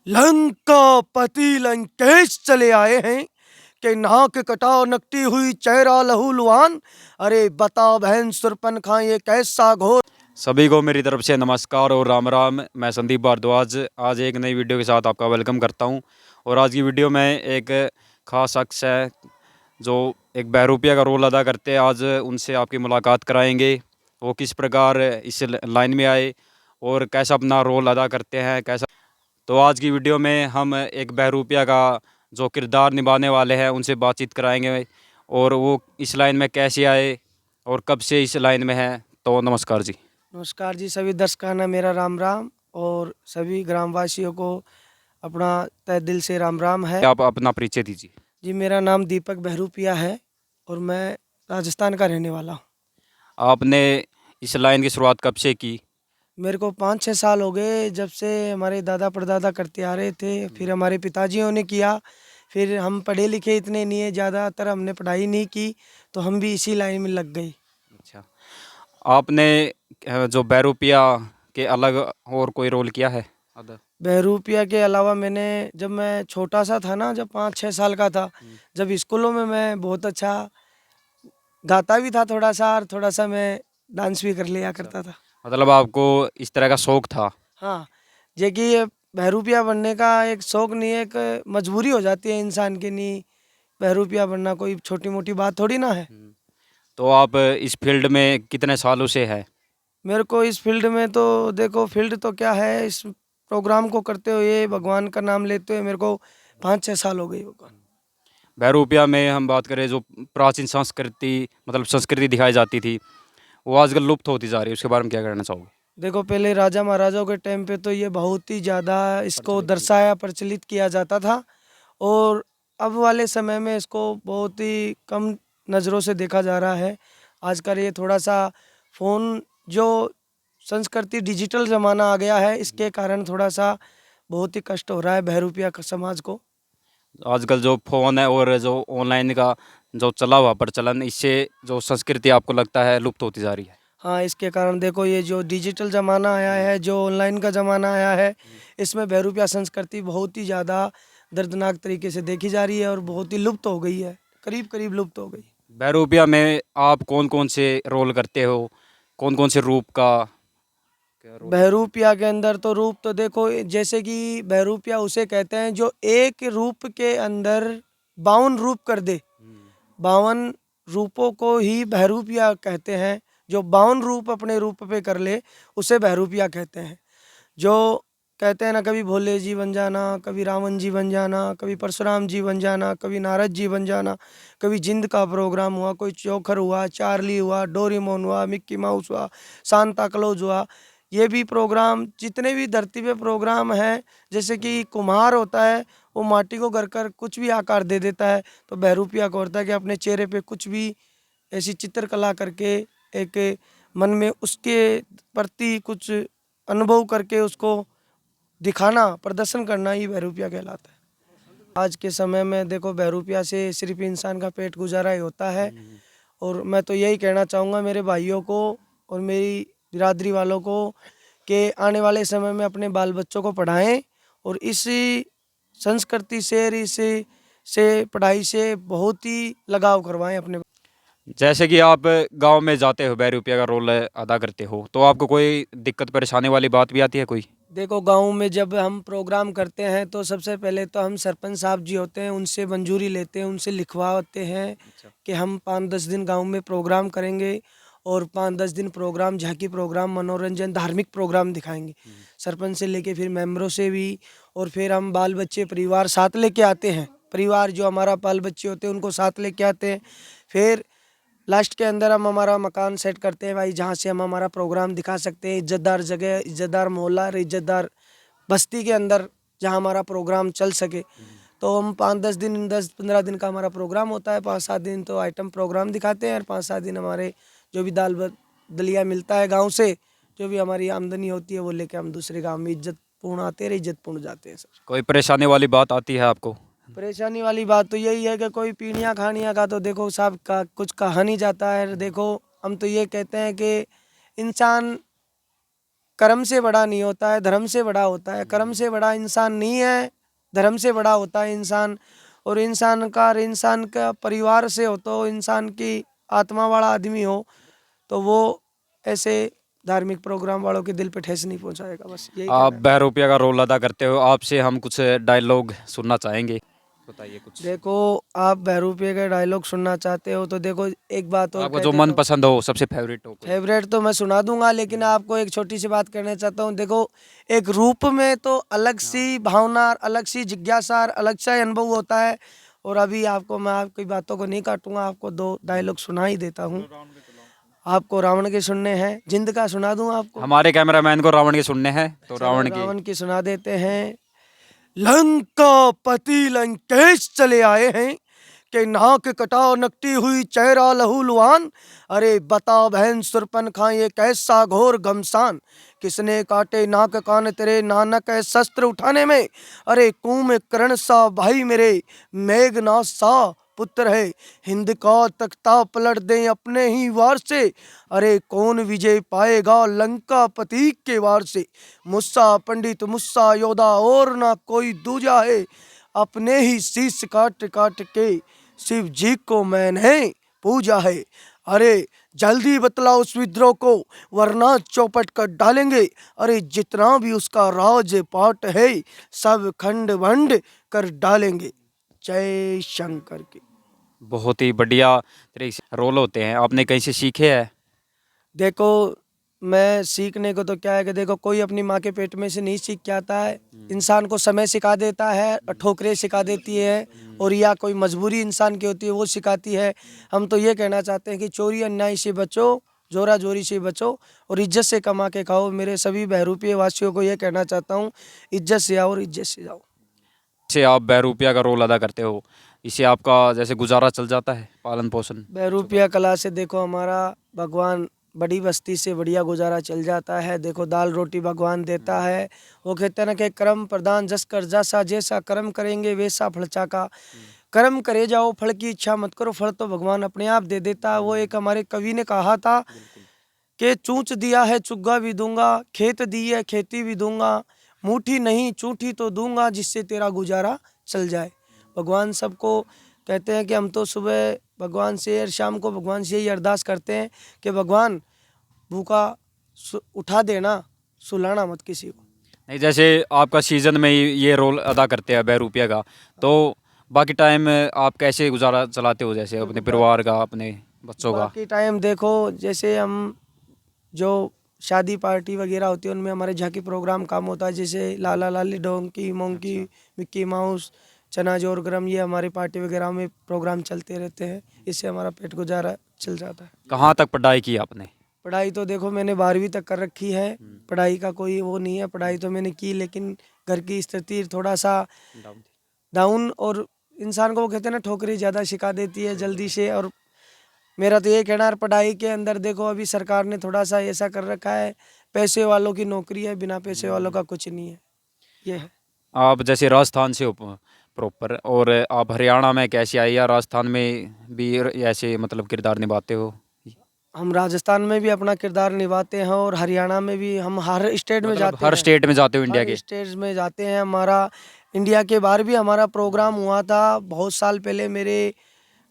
लंकापति लंकेश चले आए हैं कि नाक कटा नकटी हुई चेहरा लहू लुहान। अरे बता बहन सुरपनखा ये कैसा घोर। सभी को मेरी तरफ से नमस्कार और राम राम। मैं संदीप भारद्वाज आज एक नई वीडियो के साथ आपका वेलकम करता हूं। और आज की वीडियो में एक ख़ास शख्स है जो एक बहरूपिया का रोल अदा करते हैं। आज उनसे आपकी मुलाकात कराएंगे। वो किस प्रकार इस लाइन में आए और कैसा अपना रोल अदा करते हैं कैसा। तो आज की वीडियो में हम एक बहरूपिया का जो किरदार निभाने वाले हैं उनसे बातचीत कराएंगे और वो इस लाइन में कैसे आए और कब से इस लाइन में है। तो नमस्कार जी। नमस्कार जी, सभी दर्शकाना मेरा राम राम और सभी ग्रामवासियों को अपना तहे दिल से राम राम है। आप अपना परिचय दीजिए। जी, मेरा नाम दीपक बहरूपिया है और मैं राजस्थान का रहने वाला हूँ। आपने इस लाइन की शुरुआत कब से की? मेरे को 5-6 साल हो गए जब से हमारे दादा परदादा करते आ रहे थे, फिर हमारे पिताजियों ने किया। फिर हम पढ़े लिखे इतने नहीं है, ज़्यादातर हमने पढ़ाई नहीं की, तो हम भी इसी लाइन में लग गए। अच्छा, आपने जो बहरूपिया के अलग और कोई रोल किया है? अदर बहरूपिया के अलावा मैंने, जब मैं छोटा सा था ना, जब 5-6 साल का था, जब स्कूलों में मैं बहुत अच्छा गाता भी था थोड़ा सा, और थोड़ा सा मैं डांस भी कर लिया करता था। मतलब आपको इस तरह का शौक था? हाँ, जे कि ये बहरूपिया बनने का एक शौक नहीं है, एक मजबूरी हो जाती है इंसान की। नहीं, बहरूपिया बनना कोई छोटी मोटी बात थोड़ी ना है। तो आप इस फील्ड में कितने सालों से है? मेरे को इस फील्ड में तो देखो, फील्ड तो क्या है, इस प्रोग्राम को करते हुए भगवान का नाम लेते हुए मेरे को 5-6 साल हो गई होगा। बहरूपिया में हम बात करें जो प्राचीन संस्कृति मतलब संस्कृति दिखाई जाती थी वो आजकल लुप्त होती जा रही है, उसके बारे में क्या कहना चाहोगे? देखो, पहले राजा महाराजाओं के टाइम पे तो ये बहुत ही ज़्यादा इसको दर्शाया, प्रचलित किया जाता था, और अब वाले समय में इसको बहुत ही कम नज़रों से देखा जा रहा है। आजकल ये थोड़ा सा फ़ोन, जो संस्कृति डिजिटल ज़माना आ गया है, इसके कारण थोड़ा सा बहुत ही कष्ट हो रहा है बहरूपिया समाज को। आजकल जो फ़ोन है और जो ऑनलाइन का जो चला हुआ प्रचलन, इससे जो संस्कृति आपको लगता है लुप्त होती जा रही है? हाँ, इसके कारण देखो, ये जो डिजिटल ज़माना आया है, जो ऑनलाइन का ज़माना आया है, इसमें बहरूपिया संस्कृति बहुत ही ज़्यादा दर्दनाक तरीके से देखी जा रही है और बहुत ही लुप्त हो गई है, करीब करीब लुप्त हो गई। बहरूपिया में आप कौन कौन से रोल करते हो? कौन कौन से रूप का क्या रोल? बहरूपिया के अंदर तो रूप तो देखो, जैसे कि बहरूपिया उसे कहते हैं जो एक रूप के अंदर 52 रूप कर दे। 52 रूपों को ही बहरूपिया कहते हैं। जो 52 रूप अपने रूप पे कर ले, उसे बहरूपिया कहते हैं। जो कहते हैं ना, कभी भोले जी बन जाना, कभी रावण जी बन जाना, कभी परशुराम जी बन जाना, कभी नारद जी बन जाना, कभी जिंद का प्रोग्राम हुआ, कोई चोखर हुआ, चार्ली हुआ, डोरेमोन हुआ, मिक्की माउस हुआ, सांता क्लॉज हुआ। ये भी प्रोग्राम, जितने भी धरती पे प्रोग्राम हैं, जैसे कि कुम्हार होता है, वो माटी को गढ़कर कुछ भी आकार दे देता है, तो बहरूपिया को होता है कि अपने चेहरे पे कुछ भी ऐसी चित्रकला करके, एक मन में उसके प्रति कुछ अनुभव करके उसको दिखाना, प्रदर्शन करना ही बहरूपिया कहलाता है। आज के समय में देखो, बहरूपिया से सिर्फ इंसान का पेट गुजारा ही होता है, और मैं तो यही कहना चाहूँगा मेरे भाइयों को और मेरी बिरादरी वालों को कि आने वाले समय में अपने बाल बच्चों को पढ़ाएं और इसी संस्कृति से और इसी से पढ़ाई से बहुत ही लगाव करवाएं अपने। जैसे कि आप गांव में जाते हो, बहरूपिया का रोल अदा करते हो, तो आपको कोई दिक्कत परेशानी वाली बात भी आती है कोई? देखो, गांव में जब हम प्रोग्राम करते हैं तो सबसे पहले तो हम सरपंच साहब जी होते हैं, उनसे मंजूरी लेते हैं, उनसे लिखवाते हैं कि हम 5-10 दिन गांव में प्रोग्राम करेंगे, और 5-10 दिन प्रोग्राम, झांकी प्रोग्राम, मनोरंजन, धार्मिक प्रोग्राम दिखाएंगे। सरपंच से लेके फिर मेंबरों से भी, और फिर हम बाल बच्चे परिवार साथ लेके आते हैं। परिवार जो हमारा बाल बच्चे होते हैं उनको साथ लेके आते हैं। फिर लास्ट के अंदर हम हमारा मकान सेट करते हैं भाई, जहाँ से हम हमारा प्रोग्राम दिखा सकते हैं। इज्जतदार जगह, इज्जतदार मोहल्ला और इज्जतदार बस्ती के अंदर जहाँ हमारा प्रोग्राम चल सके। तो हम 5-10 दिन, 10-15 दिन का हमारा प्रोग्राम होता है। 5-7 दिन तो आइटम प्रोग्राम दिखाते हैं, और 5-7 दिन हमारे जो भी दलिया मिलता है गाँव से, जो भी हमारी आमदनी होती है, वो लेके हम दूसरे गाँव में इज्जतपूर्ण आते हैं, इज्जतपूर्ण जाते हैं सर। कोई परेशानी वाली बात आती है आपको? परेशानी वाली बात तो यही है कि कोई पीनिया खानिया का तो देखो साहब का कुछ कहा नहीं जाता है। देखो, हम तो ये कहते हैं कि इंसान कर्म से बड़ा नहीं होता है, धर्म से बड़ा होता है। कर्म से बड़ा इंसान नहीं है, धर्म से बड़ा होता है इंसान। और इंसान का परिवार से हो, तो इंसान की आत्मा वाला आदमी हो, तो वो ऐसे धार्मिक प्रोग्राम वालों के दिल पे ठेस नहीं पहुंचाएगा। बस यही आप कहना है। बहरूपिया का रोल अदा करते हो, आपसे हम कुछ डायलॉग सुनना चाहेंगे, बताइए कुछ। देखो, आप बहरूपिया का डायलॉग सुनना चाहते हो तो देखो, एक बात और आपका कह जो देता मन हूँ। पसंद हो, सबसे फेवरेट हो कोई। फेवरेट तो मैं सुना दूंगा, लेकिन आपको एक छोटी सी बात कहना चाहता हूँ। देखो, एक रूप में तो अलग सी भावना, अलग सी जिज्ञासा, अलग सा अनुभव होता है। और अभी आपको मैं आपकी बातों को नहीं काटूंगा, आपको 2 डायलॉग सुना ही देता हूँ। आपको रावण के सुनने हैं, जिंद का सुना दूं आपको? हमारे कैमरामैन को रावण के सुनने हैं, तो चलो रावण की। रावण की सुना देते हैं। लंका पति लंकेश चले आए हैं, के नाक कटा नकटी हुई चेहरा लहूलुहान। अरे बता बहन सुरपनखा, ये कैसा घोर घमसान। किसने काटे नाक कान तेरे नानक है शस्त्र उठाने में। अरे कुंभकर्ण सा भाई मेरे मेघनाथ सा पुत्र है। हिंद का तख्ता पलट दें अपने ही वार से। अरे कौन विजय पाएगा लंका पति के वार से। मुस्सा पंडित मुस्सा योद्धा और ना कोई दूजा है। अपने ही शीश काट काट के शिव जी को मैंने पूजा है। अरे जल्दी बतला उस विद्रोह को, वरना चौपट कर डालेंगे। अरे जितना भी उसका राज पाट है, सब खंड वंड कर डालेंगे। जय शंकर की। बहुत ही बढ़िया तरीके से रोल होते हैं, आपने कहीं से सीखे हैं? देखो, मैं सीखने को तो क्या है कि देखो, कोई अपनी माँ के पेट में से नहीं सीख के आता है। इंसान को समय सिखा देता है, ठोकरें सिखा देती है, और या कोई मजबूरी इंसान की होती है वो सिखाती है। हम तो ये कहना चाहते हैं कि चोरी अन्याय से बचो, जोरा जोरी से बचो, और इज्जत से कमा के खाओ। मेरे सभी बहरूपिया वासियों को ये कहना चाहता हूँ, इज्जत से आओ और इज्जत से जाओ। से आप बहरूपिया का रोल अदा करते हो, इससे आपका जैसे गुजारा चल जाता है, पालन पोषण? बहरूपिया कला से देखो, हमारा भगवान बड़ी बस्ती से बढ़िया गुजारा चल जाता है। देखो, दाल रोटी भगवान देता है। वो कहते हैं ना कि कर्म प्रदान जस कर जासा, जैसा कर्म करेंगे वैसा फल चाका। कर्म करे जाओ, फल की इच्छा मत करो, फल तो भगवान अपने आप दे देता है। वो एक हमारे कवि ने कहा था कि चूंच दिया है चुग्गा भी दूंगा, खेत दी है खेती भी दूंगा, मुट्ठी नहीं चूठी तो दूंगा, जिससे तेरा गुजारा चल जाए। भगवान सबको कहते हैं कि हम तो सुबह भगवान से और शाम को भगवान से यही अरदास करते हैं कि भगवान भूखा उठा देना, सुलाना मत किसी को। नहीं, जैसे आपका सीजन में ही ये रोल अदा करते हैं बहरूपिया का, तो बाकी टाइम आप कैसे गुजारा चलाते हो, जैसे अपने परिवार का, अपने बच्चों का? बाकी टाइम देखो, जैसे हम जो शादी पार्टी वगैरह होती है उनमें हमारे झांकी प्रोग्राम काम होता है, जैसे लाला लाली डोंकी मोंकी मिक्की माउस चना जोर गरम, ये हमारी पार्टी वगैरह में प्रोग्राम चलते रहते हैं। इससे हमारा पेट गुजारा चल जाता है। कहाँ तक पढ़ाई की आपने? पढ़ाई तो देखो, मैंने 12वीं तक कर रखी है। पढ़ाई का कोई वो नहीं है, पढ़ाई तो मैंने की, लेकिन घर की स्थिति थोड़ा सा डाउन, और इंसान को वो कहते हैं ना, ठोकरी ज़्यादा सिखा देती है जल्दी से। और मेरा तो ये कहना है, पढ़ाई के अंदर देखो, अभी सरकार ने थोड़ा सा ऐसा कर रखा है, पैसे वालों की नौकरी है, बिना पैसे वालों का कुछ नहीं है, ये है। आप जैसे राजस्थान से हो प्रॉपर, और आप हरियाणा में कैसे आए, या राजस्थान में भी ऐसे मतलब किरदार निभाते हो? हम राजस्थान में भी अपना किरदार निभाते हैं, और हरियाणा में भी। हम हर स्टेट में मतलब जाते हर हैं, स्टेट में जाते हो इंडिया हर के? स्टेट में जाते हैं। हमारा इंडिया के बाहर भी हमारा प्रोग्राम हुआ था बहुत साल पहले। मेरे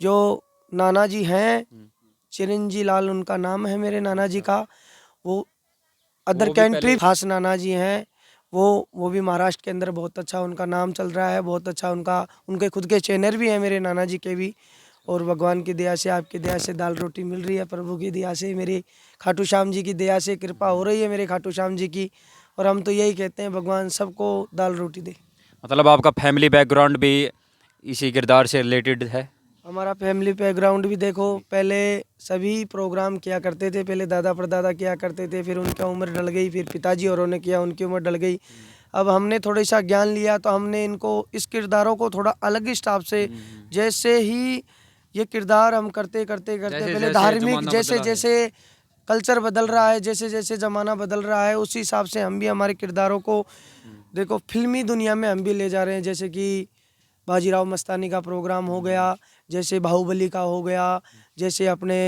जो नाना जी हैं, चिरंजी लाल उनका नाम है मेरे नाना जी का, वो अदर वो भी कंट्री पहले- खास नाना जी हैं। वो भी महाराष्ट्र के अंदर बहुत अच्छा उनका नाम चल रहा है, बहुत अच्छा उनका, उनके खुद के चैनल भी हैं मेरे नाना जी के भी। और भगवान की दया से, आपकी दया से दाल रोटी मिल रही है, प्रभु की दया से, मेरी खाटू श्याम जी की दया से कृपा हो रही है मेरे खाटू श्याम जी की। और हम तो यही कहते हैं, भगवान सबको दाल रोटी दे। मतलब आपका फैमिली बैकग्राउंड भी इसी किरदार से रिलेटेड है? हमारा फैमिली बैकग्राउंड भी देखो, पहले सभी प्रोग्राम किया करते थे, पहले दादा परदादा किया करते थे, फिर उनका उम्र डल गई, फिर पिताजी औरों ने किया, उनकी उम्र डल गई। अब हमने थोड़ा सा ज्ञान लिया, तो हमने इनको, इस किरदारों को थोड़ा अलग स्टाफ से, जैसे ही ये किरदार हम करते करते करते, जैसे- पहले जैसे धार्मिक, ज़माना जैसे बदला है। जैसे कल्चर बदल रहा है, जैसे जैसे ज़माना बदल रहा है, उसी हिसाब से हम भी हमारे किरदारों को देखो फिल्मी दुनिया में हम भी ले जा रहे हैं। जैसे कि बाजीराव मस्तानी का प्रोग्राम हो गया, जैसे बाहुबली का हो गया, जैसे अपने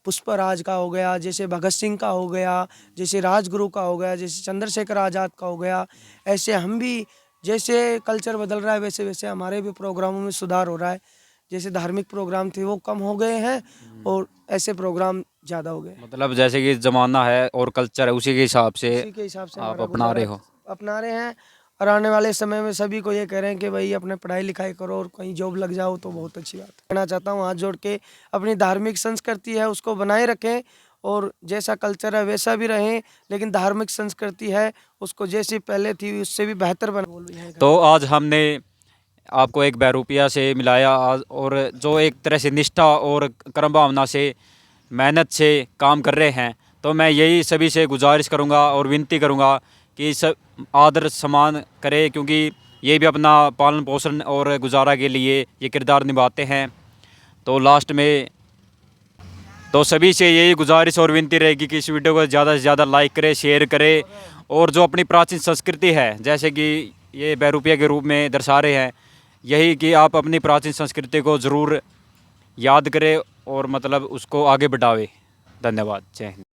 पुष्पराज का हो गया, जैसे भगत सिंह का हो गया, जैसे राजगुरु का हो गया, जैसे चंद्रशेखर आज़ाद का हो गया। ऐसे हम भी जैसे कल्चर बदल रहा है वैसे वैसे हमारे भी प्रोग्रामों में सुधार हो रहा है। जैसे धार्मिक प्रोग्राम थे वो कम हो गए हैं और ऐसे प्रोग्राम ज़्यादा हो गए। मतलब जैसे कि ज़माना है और कल्चर है उसी के हिसाब से उसी के हिसाब से आप हमारा अपना रहे गुजारा हो। अपना रहे हैं। और आने वाले समय में सभी को ये कह रहे हैं कि भाई अपने पढ़ाई लिखाई करो और कहीं जॉब लग जाओ तो बहुत अच्छी बात है। कहना चाहता हूँ हाथ जोड़ के अपनी धार्मिक संस्कृति है उसको बनाए रखें और जैसा कल्चर है वैसा भी रहें, लेकिन धार्मिक संस्कृति है उसको जैसी पहले थी उससे भी बेहतर बना। तो आज हमने आपको एक बहरूपिया से मिलाया आज, और जो एक तरह से निष्ठा और कर्म भावना से मेहनत से काम कर रहे हैं। तो मैं यही सभी से गुजारिश करूंगा और विनती करूंगा कि सब आदर सम्मान करें, क्योंकि ये भी अपना पालन पोषण और गुजारा के लिए ये किरदार निभाते हैं। तो लास्ट में तो सभी से यही गुजारिश और विनती रहेगी कि इस वीडियो को ज़्यादा से ज़्यादा लाइक करें, शेयर करें, और जो अपनी प्राचीन संस्कृति है जैसे कि ये बहरूपिया के रूप में दर्शा रहे हैं, यही कि आप अपनी प्राचीन संस्कृति को ज़रूर याद करें और मतलब उसको आगे बढ़ावें। धन्यवाद। जय हिंद।